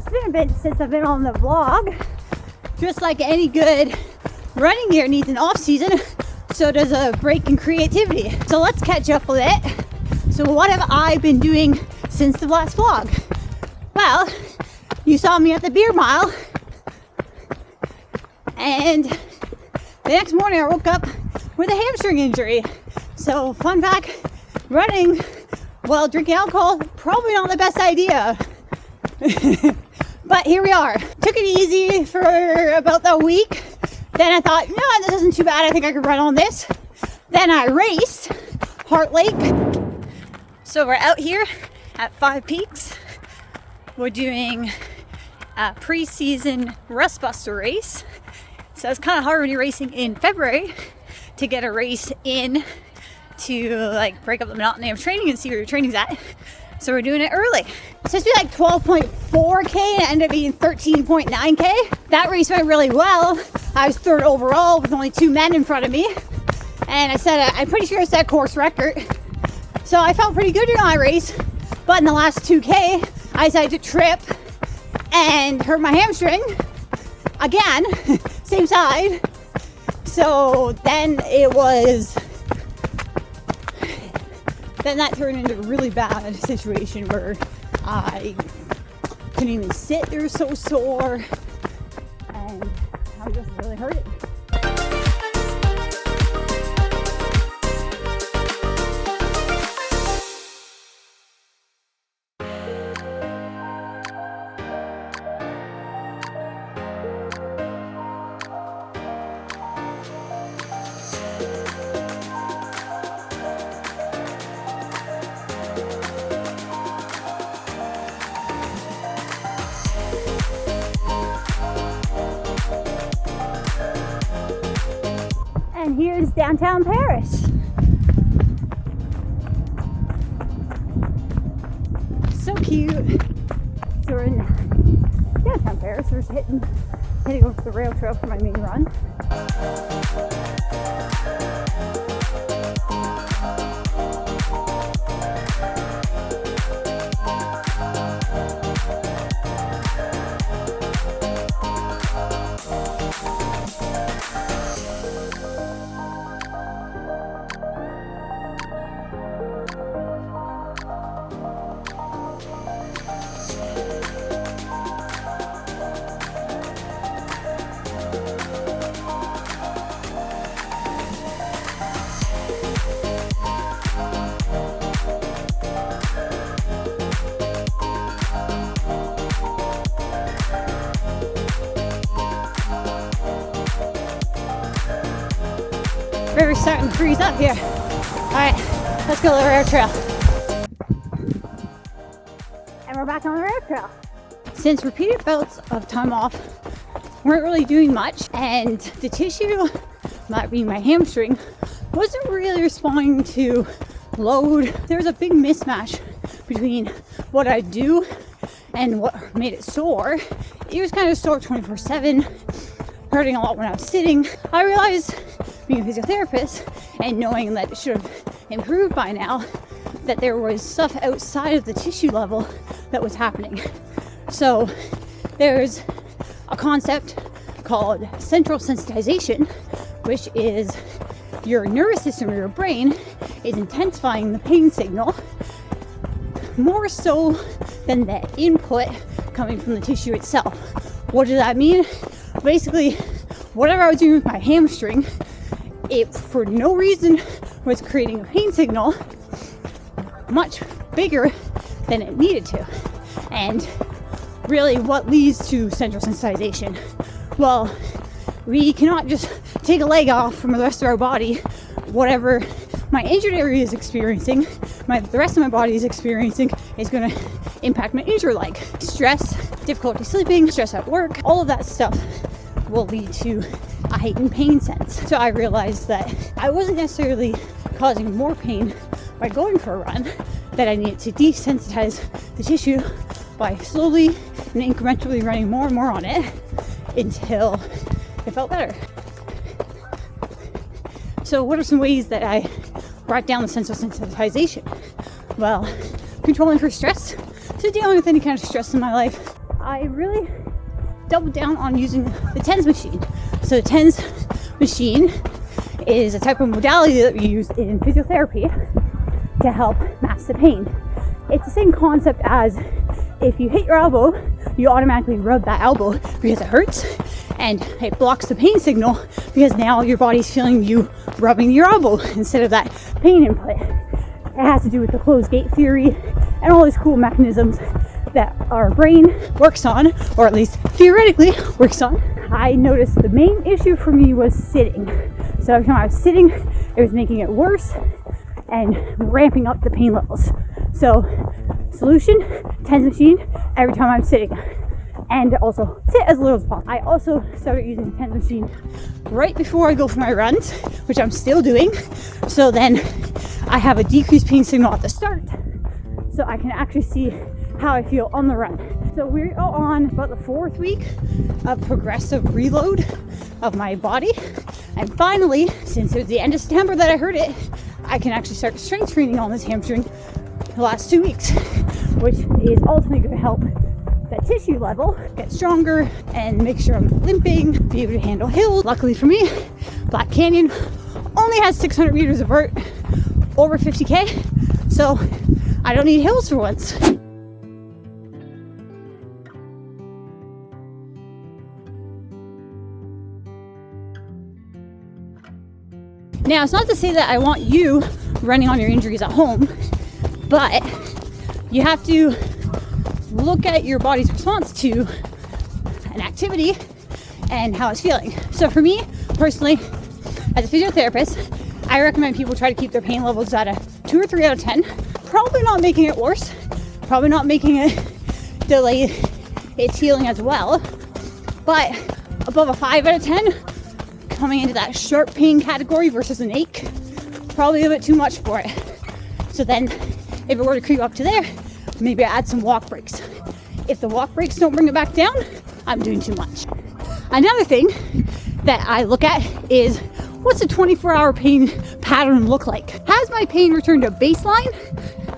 it's been a bit since I've been on the vlog. Just like any good running gear needs an off season, so does a break in creativity. So let's catch up with it. So what have I been doing since the last vlog? Well, you saw me at the beer mile, and the next morning I woke up with a hamstring injury. So fun fact, running while drinking alcohol, probably not the best idea. But here we are. Took it easy for about a week. Then I thought, no, this isn't too bad. I think I could run on this. Then I raced Heart Lake. So we're out here at Five Peaks. We're doing a pre-season Rust Buster race. So it's kind of hard when you're racing in February to get a race in to like break up the monotony of training and see where your training's at. So we're doing it early. It's supposed to be like 12.4K and it ended up being 13.9K. That race went really well. I was third overall with only 2 men in front of me. And I'm pretty sure I set a course record. So I felt pretty good during my race. But in the last 2K, I decided to trip and hurt my hamstring. Again, same side. So then that turned into a really bad situation where I couldn't even sit. They were so sore, and I just really hurt it. And here's downtown Paris. So cute. So we're in downtown Paris. We're just heading over to the rail trail for my main run. River's starting to freeze up here. Alright, let's go to the rail trail. And we're back on the rail trail. Since repeated bouts of time off weren't really doing much, and the tissue, that being my hamstring, wasn't really responding to load, there was a big mismatch between what I do and what made it sore. It was kind of sore 24/7, hurting a lot when I was sitting. I realized, being a physiotherapist and knowing that it should have improved by now, that there was stuff outside of the tissue level that was happening. So there's a concept called central sensitization, which is your nervous system or your brain is intensifying the pain signal more so than the input coming from the tissue itself. What does that mean? Basically, whatever I was doing with my hamstring, it for no reason was creating a pain signal much bigger than it needed to. And really, what leads to central sensitization? Well, we cannot just take a leg off from the rest of our body. Whatever my injured area is experiencing, the rest of my body is experiencing, is going to impact my injured leg. Stress, difficulty sleeping, stress at work, all of that stuff will lead to a heightened pain sense. So I realized that I wasn't necessarily causing more pain by going for a run, that I needed to desensitize the tissue by slowly and incrementally running more and more on it until it felt better. So what are some ways that I brought down the sense of sensitization? Well, controlling for stress. So dealing with any kind of stress in my life, I really doubled down on using the TENS machine. So the TENS machine is a type of modality that we use in physiotherapy to help mask the pain. It's the same concept as if you hit your elbow, you automatically rub that elbow because it hurts, and it blocks the pain signal because now your body's feeling you rubbing your elbow instead of that pain input. It has to do with the closed gate theory and all these cool mechanisms that our brain works on, or at least theoretically works on. I noticed the main issue for me was sitting. So every time I was sitting, it was making it worse and ramping up the pain levels. So solution, TENS machine, every time I'm sitting. And also sit as little as possible. I also started using the TENS machine right before I go for my runs, which I'm still doing. So then I have a decreased pain signal at the start, so I can actually see how I feel on the run. So we're on about the 4th week of progressive reload of my body. And finally, since it was the end of September that I heard it, I can actually start strength training on this hamstring the last 2 weeks, which is ultimately going to help that tissue level get stronger and make sure I'm limping, be able to handle hills. Luckily for me, Black Canyon only has 600 meters of vert, over 50k, so I don't need hills for once. Now, it's not to say that I want you running on your injuries at home, but you have to look at your body's response to an activity and how it's feeling. So for me, personally, as a physiotherapist, I recommend people try to keep their pain levels at a 2 or 3 out of 10. Probably not making it worse, probably not making it delay its healing as well, but above a 5 out of 10, coming into that sharp pain category versus an ache, probably a bit too much for it. So then if it were to creep up to there, maybe I add some walk breaks. If the walk breaks don't bring it back down, I'm doing too much. Another thing that I look at is, what's a 24-hour pain pattern look like? Has my pain returned to baseline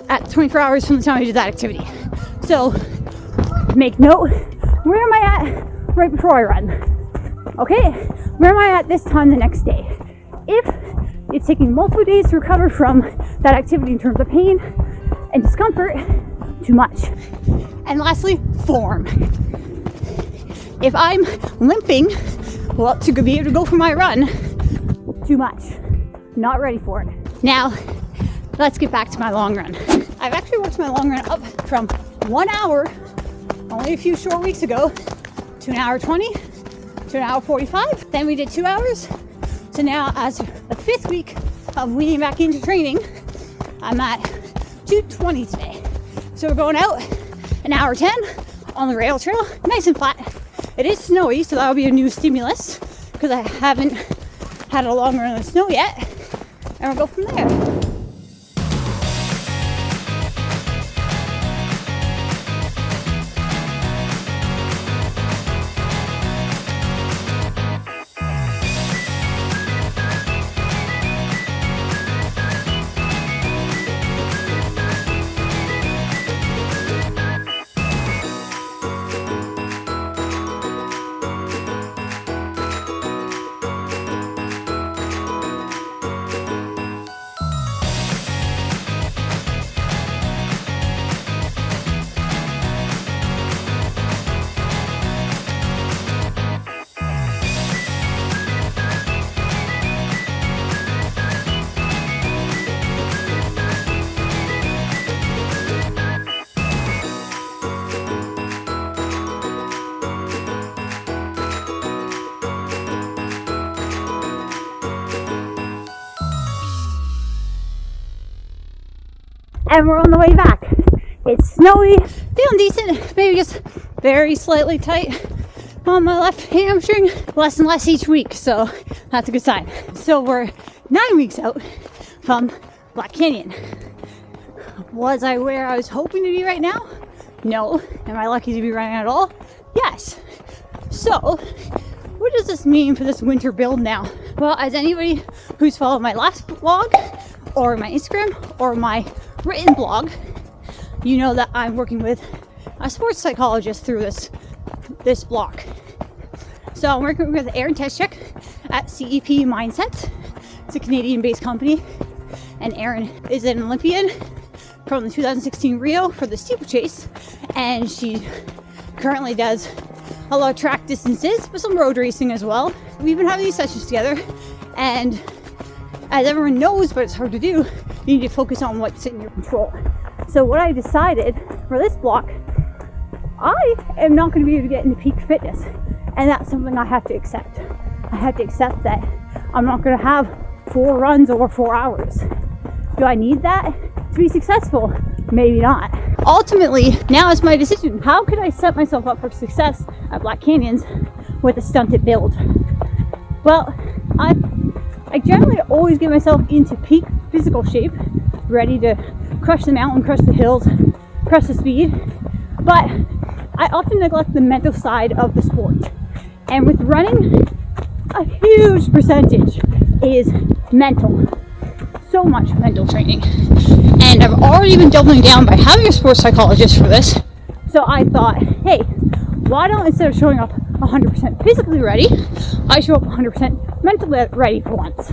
at 24 hours from the time I did that activity? So make note, where am I at right before I run? Okay, where am I at this time the next day? If it's taking multiple days to recover from that activity in terms of pain and discomfort, too much. And lastly, form. If I'm limping, well, to be able to go for my run, too much. Not ready for it. Now, let's get back to my long run. I've actually worked my long run up from 1 hour, only a few short weeks ago, to 1 hour 20, to 1 hour 45. Then we did 2 hours. So now, as the 5th week of weaning back into training, I'm at 2:20 today. So we're going out 1 hour 10 on the rail trail, nice and flat. It is snowy, so that'll be a new stimulus because I haven't had a long run in the snow yet. And we'll go from there. And we're on the way back. It's snowy, feeling decent, maybe just very slightly tight on my left hamstring, less and less each week, so that's a good sign. So we're 9 weeks out from Black Canyon. Was I where I was hoping to be right now? No. Am I lucky to be running at all? Yes. So what does this mean for this winter build now? Well, as anybody who's followed my last blog or my Instagram or my written blog, you know that I'm working with a sports psychologist through this block. So I'm working with Aaron Teschek at CEP Mindset. It's a Canadian-based company, and Aaron is an Olympian from the 2016 Rio for the steeplechase, and she currently does a lot of track distances, but some road racing as well. We've been having these sessions together, and as everyone knows, but it's hard to do, you need to focus on what's in your control. So what I decided for this block, I am not going to be able to get into peak fitness, and that's something I have to accept. I have to accept that I'm not going to have 4 runs over 4 hours. Do I need that to be successful? Maybe not. Ultimately, now it's my decision. How can I set myself up for success at Black Canyons with a stunted build? Well, I generally always get myself into peak physical shape, ready to crush the mountain, crush the hills, crush the speed, but I often neglect the mental side of the sport. And with running, a huge percentage is mental. So much mental training. And I've already been doubling down by having a sports psychologist for this. So I thought, hey, why don't, instead of showing up 100% physically ready, I show up 100% mentally ready for once.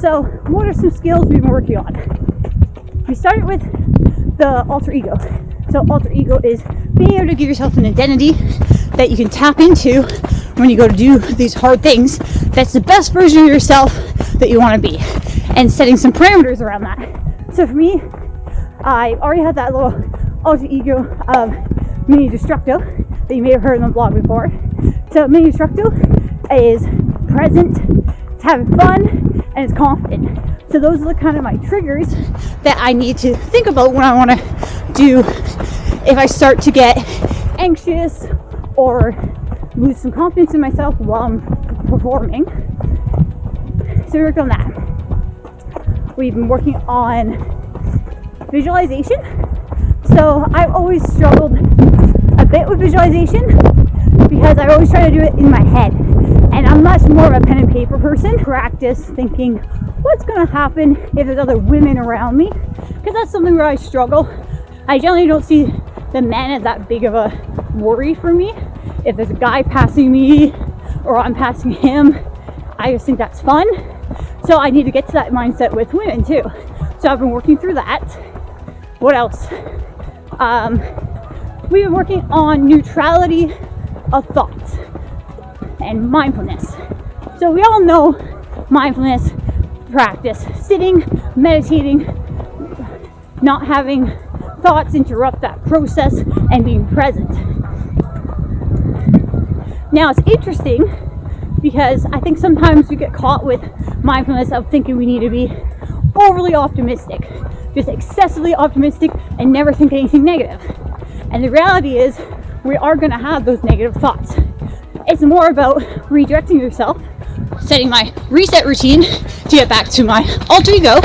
So what are some skills we've been working on? We started with the alter ego. So alter ego is being able to give yourself an identity that you can tap into when you go to do these hard things. That's the best version of yourself that you want to be, and setting some parameters around that. So for me, I already had that little alter ego of mini destructo that you may have heard on the blog before. So mini destructo is present, it's having fun, and it's confident. So those are the kind of my triggers that I need to think about when I want to do, if I start to get anxious or lose some confidence in myself while I'm performing. So we worked on that. We've been working on visualization. So I've always struggled a bit with visualization because I always try to do it in my head. And I'm much more of a pen and paper person. Practice thinking, what's going to happen if there's other women around me? Because that's something where I struggle. I generally don't see the men as that big of a worry for me. If there's a guy passing me or I'm passing him, I just think that's fun. So I need to get to that mindset with women too. So I've been working through that. What else? We've been working on neutrality of thoughts and mindfulness. So we all know mindfulness practice, sitting, meditating, not having thoughts interrupt that process, and being present. Now it's interesting because I think sometimes we get caught with mindfulness of thinking we need to be overly optimistic, just excessively optimistic and never think anything negative. And the reality is we are going to have those negative thoughts. It's more about redirecting yourself, setting my reset routine to get back to my alter ego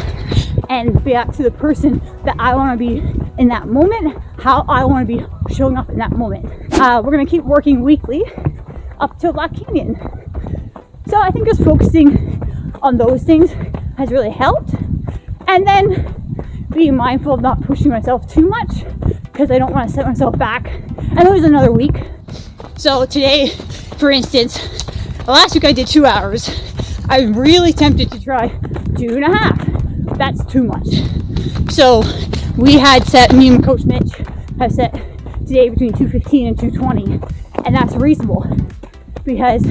and back to the person that I want to be in that moment, how I want to be showing up in that moment. We're going to keep working weekly up to Black Canyon. So I think just focusing on those things has really helped. And then being mindful of not pushing myself too much because I don't want to set myself back and lose another week. So today, for instance, last week I did 2 hours. I'm really tempted to try 2.5. That's too much. So we had set, me and Coach Mitch have set today between 2:15 and 2:20, and that's reasonable because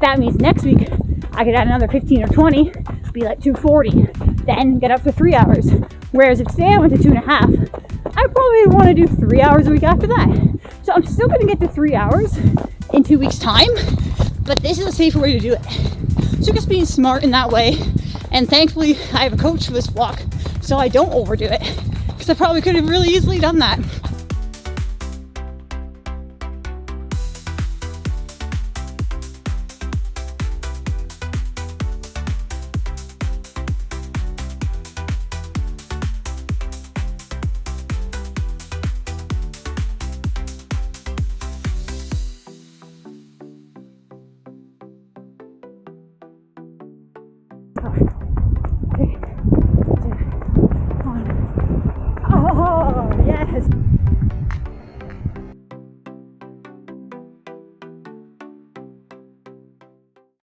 that means next week I could add another 15 or 20, be like 2:40, then get up to 3 hours. Whereas if today I went to 2.5, I probably want to do 3 hours a week after that. So I'm still going to get to 3 hours in 2 weeks' time, but this is a safer way to do it. So just being smart in that way. And thankfully I have a coach for this block so I don't overdo it, because I probably could have really easily done that.